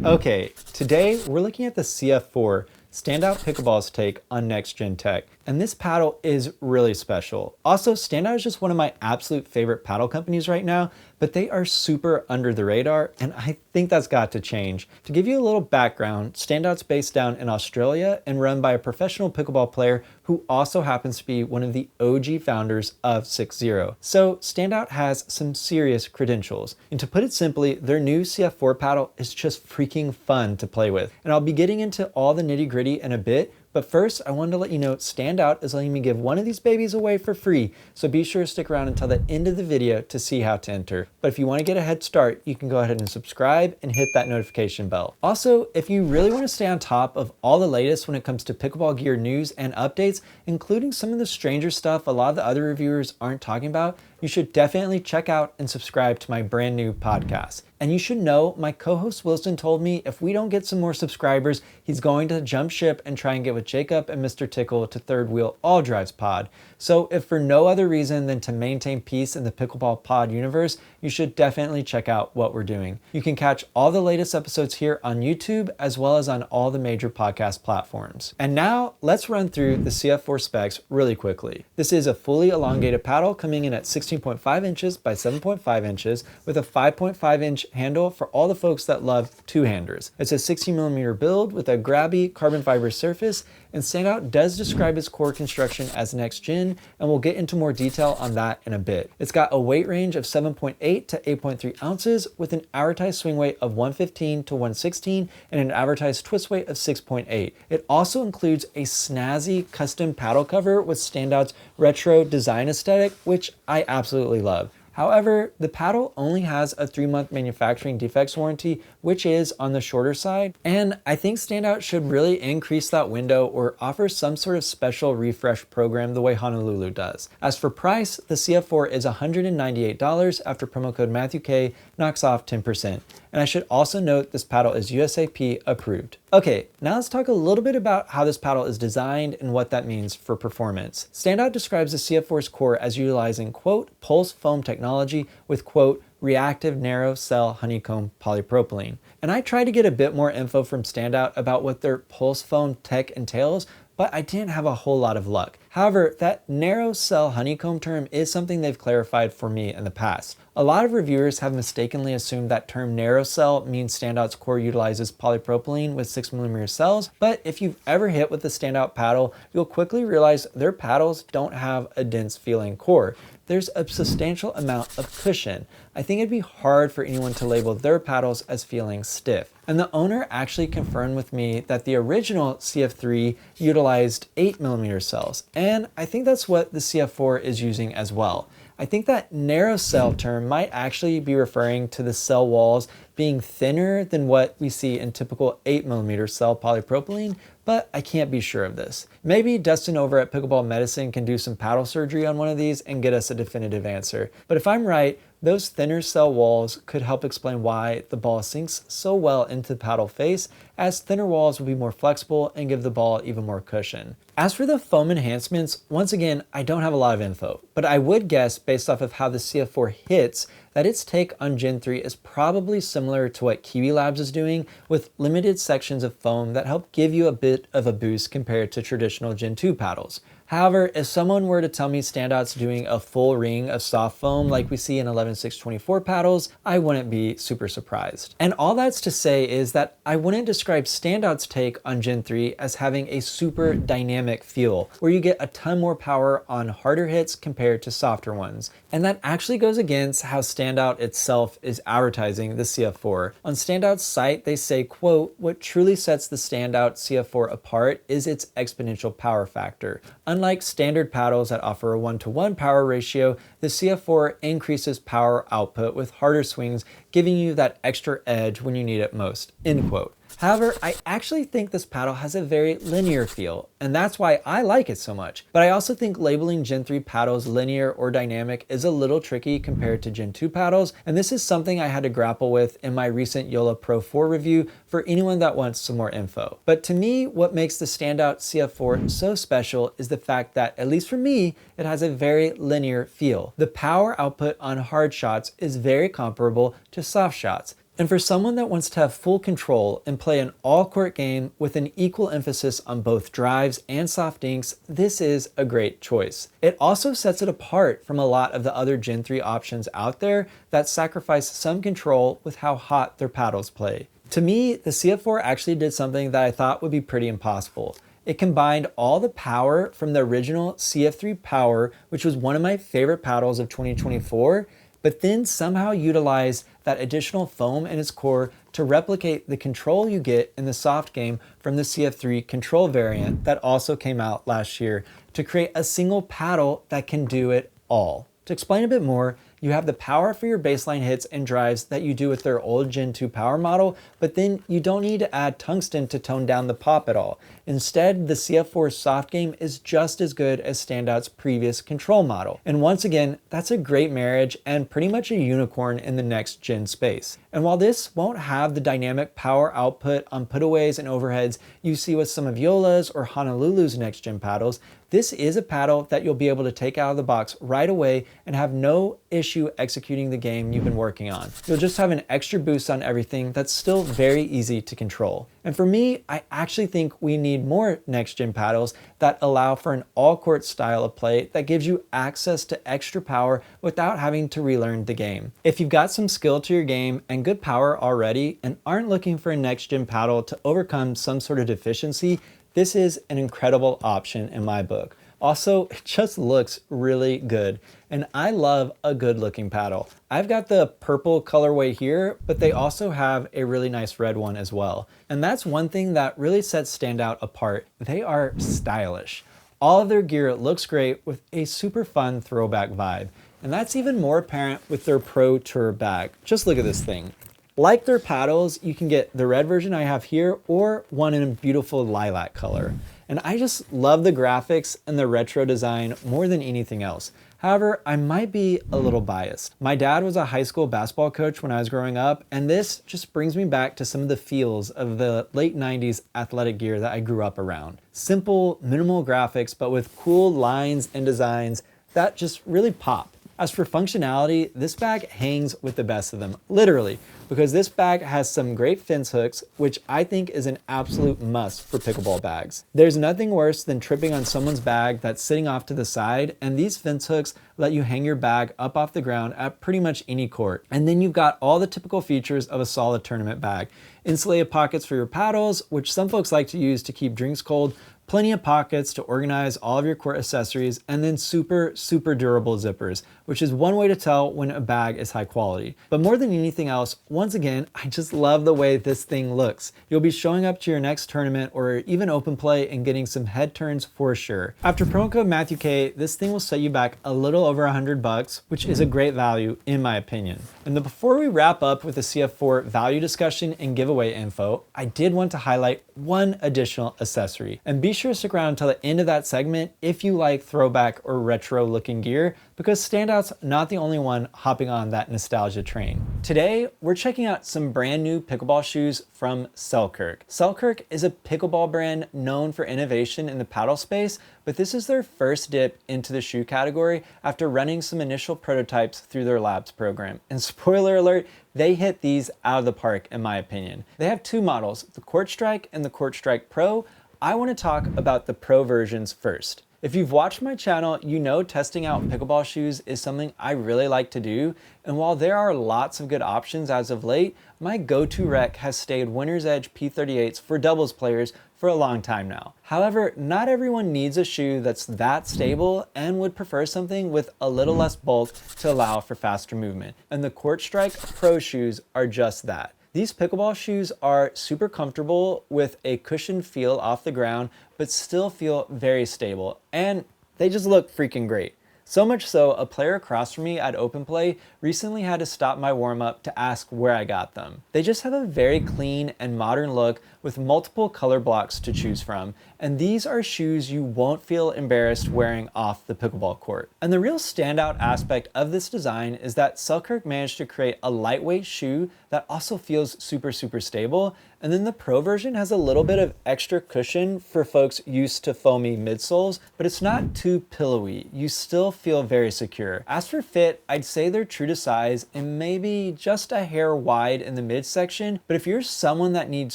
Okay, today we're looking at the CF4 Standout Pickleball's take on next gen tech. And this paddle is really special. Also, Standout is just one of my absolute favorite paddle companies right now, but they are super under the radar, and I think that's got to change. To give you a little background, Standout's based down in Australia and run by a professional pickleball player who also happens to be one of the OG founders of 6-0. So Standout has some serious credentials. And to put it simply, their new CF4 paddle is just freaking fun to play with. And I'll be getting into all the nitty gritty in a bit, but first, I wanted to let you know Standout is letting me give one of these babies away for free, so be sure to stick around until the end of the video to see how to enter. But if you want to get a head start, you can go ahead and subscribe and hit that notification bell. Also, if you really want to stay on top of all the latest when it comes to pickleball gear news and updates, including some of the stranger stuff a lot of the other reviewers aren't talking about, you should definitely check out and subscribe to my brand new podcast. And you should know, my co-host Wilson told me if we don't get some more subscribers, he's going to jump ship and try and get with Jacob and Mr. Tickle to Third Wheel All Drives Pod. So if for no other reason than to maintain peace in the Pickleball Pod universe, you should definitely check out what we're doing. You can catch all the latest episodes here on YouTube, as well as on all the major podcast platforms. And now let's run through the CF4 specs really quickly. This is a fully elongated paddle coming in at 16.5 inches by 7.5 inches with a 5.5 inch handle for all the folks that love two-handers. It's a 60mm build with a grabby carbon fiber surface, and Standout does describe its core construction as next gen, and we'll get into more detail on that in a bit. It's got a weight range of 7.8 to 8.3 ounces with an advertised swing weight of 115 to 116 and an advertised twist weight of 6.8. It also includes a snazzy custom paddle cover with Standout's retro design aesthetic, which I absolutely love. However, the paddle only has a 3-month manufacturing defects warranty, which is on the shorter side, and I think Standout should really increase that window or offer some sort of special refresh program the way Honolulu does. As for price, the CF4 is $198 after promo code MatthewK knocks off 10%. And I should also note this paddle is USAP approved. Okay, now let's talk a little bit about how this paddle is designed and what that means for performance. Standout describes the CF4's core as utilizing, quote, pulse foam technology with, quote, reactive narrow cell honeycomb polypropylene. And I tried to get a bit more info from Standout about what their pulse foam tech entails, but I didn't have a whole lot of luck. However, that narrow cell honeycomb term is something they've clarified for me in the past. A lot of reviewers have mistakenly assumed that term narrow cell means Standout's core utilizes polypropylene with 6mm cells, but if you've ever hit with the Standout paddle, you'll quickly realize their paddles don't have a dense feeling core. There's a substantial amount of cushion. I think it'd be hard for anyone to label their paddles as feeling stiff. And the owner actually confirmed with me that the original CF3 utilized 8mm cells, and I think that's what the CF4 is using as well. I think that narrow cell term might actually be referring to the cell walls being thinner than what we see in typical 8mm cell polypropylene, but I can't be sure of this. Maybe Dustin over at Pickleball Medicine can do some paddle surgery on one of these and get us a definitive answer. But if I'm right, those thinner cell walls could help explain why the ball sinks so well into the paddle face, as thinner walls will be more flexible and give the ball even more cushion. As for the foam enhancements, once again, I don't have a lot of info, but I would guess based off of how the CF4 hits that its take on Gen 3 is probably similar to what Kiwi Labs is doing, with limited sections of foam that help give you a bit of a boost compared to traditional Gen 2 paddles. However, if someone were to tell me Standout's doing a full ring of soft foam like we see in 11.624 paddles, I wouldn't be super surprised. And all that's to say is that I wouldn't describe Standout's take on Gen 3 as having a super dynamic feel, where you get a ton more power on harder hits compared to softer ones. And that actually goes against how Standout itself is advertising the CF4. On Standout's site, they say, quote, what truly sets the Standout CF4 apart is its exponential power factor. Unlike standard paddles that offer a 1-to-1 power ratio, the CF4 increases power output with harder swings, giving you that extra edge when you need it most, end quote. However, I actually think this paddle has a very linear feel, and that's why I like it so much. But I also think labeling Gen 3 paddles linear or dynamic is a little tricky compared to Gen 2 paddles, and this is something I had to grapple with in my recent Yola Pro 4 review for anyone that wants some more info. But to me, what makes the Standout CF4 so special is the fact that, at least for me, it has a very linear feel. The power output on hard shots is very comparable to soft shots. And for someone that wants to have full control and play an all-court game with an equal emphasis on both drives and soft inks, this is a great choice. It also sets it apart from a lot of the other Gen 3 options out there that sacrifice some control with how hot their paddles play. To me, the CF4 actually did something that I thought would be pretty impossible. It combined all the power from the original CF3 Power, which was one of my favorite paddles of 2024, but then somehow utilized that additional foam in its core to replicate the control you get in the soft game from the CF3 Control variant that also came out last year to create a single paddle that can do it all. To explain a bit more, you have the power for your baseline hits and drives that you do with their old Gen 2 Power model, but then you don't need to add tungsten to tone down the pop at all. Instead, the CF4 soft game is just as good as Standout's previous Control model. And once again, that's a great marriage and pretty much a unicorn in the next gen space. And while this won't have the dynamic power output on putaways and overheads you see with some of Yola's or Honolulu's next gen paddles, this is a paddle that you'll be able to take out of the box right away and have no issue executing the game you've been working on. You'll just have an extra boost on everything that's still very easy to control. And for me, I actually think we need more next gen paddles that allow for an all-court style of play that gives you access to extra power without having to relearn the game. If you've got some skill to your game and good power already and aren't looking for a next gen paddle to overcome some sort of deficiency, this is an incredible option in my book. Also, it just looks really good. And I love a good looking paddle. I've got the purple colorway here, but they also have a really nice red one as well. And that's one thing that really sets Standout apart. They are stylish. All of their gear looks great with a super fun throwback vibe. And that's even more apparent with their Pro TourBag. Just look at this thing. Like their paddles, you can get the red version I have here or one in a beautiful lilac color. And I just love the graphics and the retro design more than anything else. However, I might be a little biased. My dad was a high school basketball coach when I was growing up, and this just brings me back to some of the feels of the late 90s athletic gear that I grew up around. Simple, minimal graphics, but with cool lines and designs that just really pop. As for functionality, this bag hangs with the best of them, literally, because this bag has some great fence hooks, which I think is an absolute must for pickleball bags. There's nothing worse than tripping on someone's bag that's sitting off to the side, and these fence hooks let you hang your bag up off the ground at pretty much any court. And then you've got all the typical features of a solid tournament bag. Insulated pockets for your paddles, which some folks like to use to keep drinks cold, plenty of pockets to organize all of your court accessories, and then super durable zippers, which is one way to tell when a bag is high quality. But more than anything else, once again, I just love the way this thing looks. You'll be showing up to your next tournament or even open play and getting some head turns for sure. After promo code Matthew K, this thing will set you back a little over $100, which is a great value in my opinion. And before we wrap up with the CF4 value discussion and giveaway info, I did want to highlight one additional accessory. And be sure to stick around until the end of that segment if you like throwback or retro looking gear, because Standout's not the only one hopping on that nostalgia train. Today, we're checking out some brand new pickleball shoes from Selkirk. Selkirk is a pickleball brand known for innovation in the paddle space, but this is their first dip into the shoe category after running some initial prototypes through their labs program. And spoiler alert, they hit these out of the park in my opinion. They have two models, the Courtstrike and the Courtstrike Pro. I want to talk about the Pro versions first. If you've watched my channel, you know testing out pickleball shoes is something I really like to do. And while there are lots of good options as of late, my go-to rec has stayed Winner's Edge P38s for doubles players for a long time now. However, not everyone needs a shoe that's that stable and would prefer something with a little less bulk to allow for faster movement. And the Courtstrike Pro shoes are just that. These pickleball shoes are super comfortable with a cushioned feel off the ground, but still feel very stable, and they just look freaking great. So much so, a player across from me at Open Play recently had to stop my warm-up to ask where I got them. They just have a very clean and modern look with multiple color blocks to choose from, and these are shoes you won't feel embarrassed wearing off the pickleball court. And the real standout aspect of this design is that Selkirk managed to create a lightweight shoe that also feels super stable, And then the Pro version has a little bit of extra cushion for folks used to foamy midsoles, but it's not too pillowy. You still feel very secure. As for fit, I'd say they're true to size and maybe just a hair wide in the midsection, but if you're someone that needs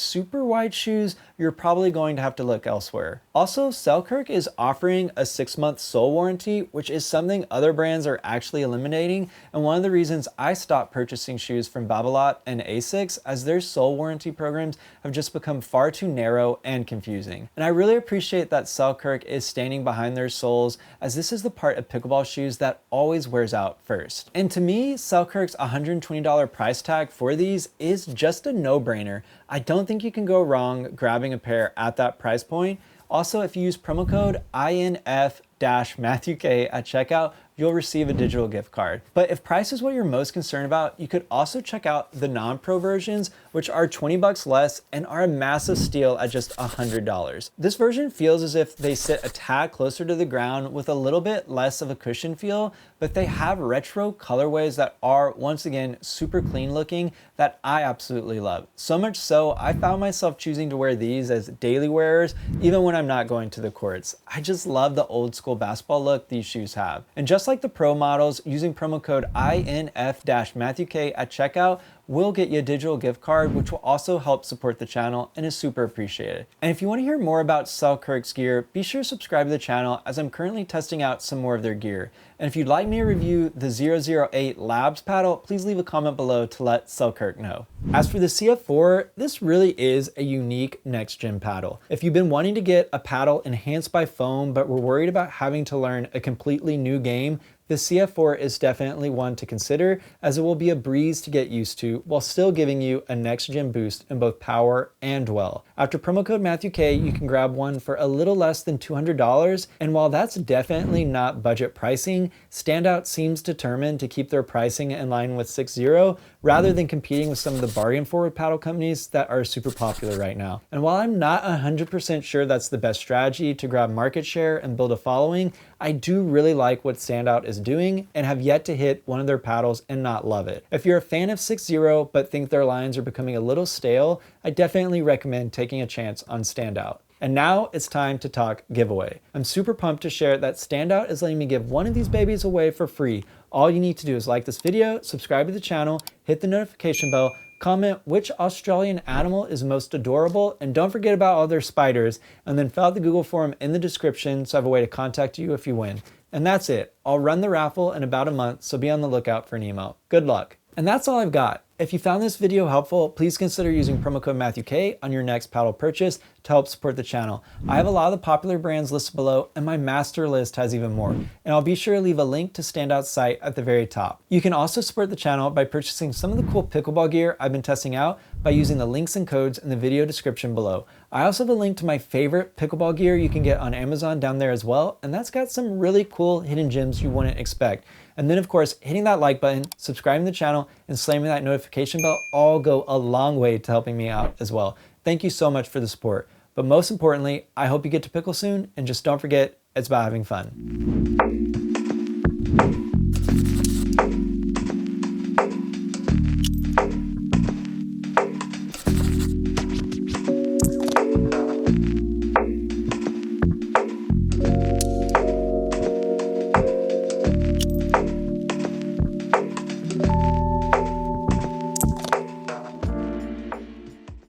super wide shoes, you're probably going to have to look elsewhere. Also, Selkirk is offering a 6-month sole warranty, which is something other brands are actually eliminating, and one of the reasons I stopped purchasing shoes from Babolat and Asics, as their sole warranty programs have just become far too narrow and confusing. And I really appreciate that Selkirk is standing behind their soles, as this is the part of pickleball shoes that always wears out first. And to me, Selkirk's $120 price tag for these is just a no-brainer. I don't think you can go wrong grabbing a pair at that price point. Also, if you use promo code INF-MatthewK at checkout, you'll receive a digital gift card. But if price is what you're most concerned about, you could also check out the non-pro versions, which are 20 bucks less and are a massive steal at just $100. This version feels as if they sit a tad closer to the ground with a little bit less of a cushion feel, but they have retro colorways that are, once again, super clean looking that I absolutely love. So much so, I found myself choosing to wear these as daily wearers, even when I'm not going to the courts. I just love the old school basketball look these shoes have. And just like the pro models, using promo code INF-MatthewK at checkout will get you a digital gift card, which will also help support the channel and is super appreciated. And if you want to hear more about Selkirk's gear, be sure to subscribe to the channel, as I'm currently testing out some more of their gear. And if you'd like me to review the 008 Labs paddle, please leave a comment below to let Selkirk know. As for the CF4, this really is a unique next-gen paddle. If you've been wanting to get a paddle enhanced by foam but were worried about having to learn a completely new game, the CF4 is definitely one to consider, as it will be a breeze to get used to while still giving you a next-gen boost in both power and dwell. After promo code MatthewK, you can grab one for a little less than $200, and while that's definitely not budget pricing, Standout seems determined to keep their pricing in line with 6.0 rather than competing with some of the bargain forward paddle companies that are super popular right now. And while I'm not 100% sure that's the best strategy to grab market share and build a following, I do really like what Standout is doing and have yet to hit one of their paddles and not love it. If you're a fan of 6.0 but think their lines are becoming a little stale, I definitely recommend taking a chance on Standout. And now it's time to talk giveaway. I'm super pumped to share that Standout is letting me give one of these babies away for free. All you need to do is like this video, subscribe to the channel, hit the notification bell, comment which Australian animal is most adorable, and don't forget about all their spiders, and then fill out the Google form in the description so I have a way to contact you if you win. And that's it. I'll run the raffle in about a month, so be on the lookout for an email. Good luck. And that's all I've got. If you found this video helpful, please consider using promo code MatthewK on your next paddle purchase to help support the channel. I have a lot of the popular brands listed below, and my master list has even more. And I'll be sure to leave a link to Standout's site at the very top. You can also support the channel by purchasing some of the cool pickleball gear I've been testing out by using the links and codes in the video description below. I also have a link to my favorite pickleball gear you can get on Amazon down there as well, and that's got some really cool hidden gems you wouldn't expect. And then of course, hitting that like button, subscribing to the channel, and slamming that notification bell all go a long way to helping me out as well. Thank you so much for the support. But most importantly, I hope you get to pickle soon, and just don't forget, it's about having fun.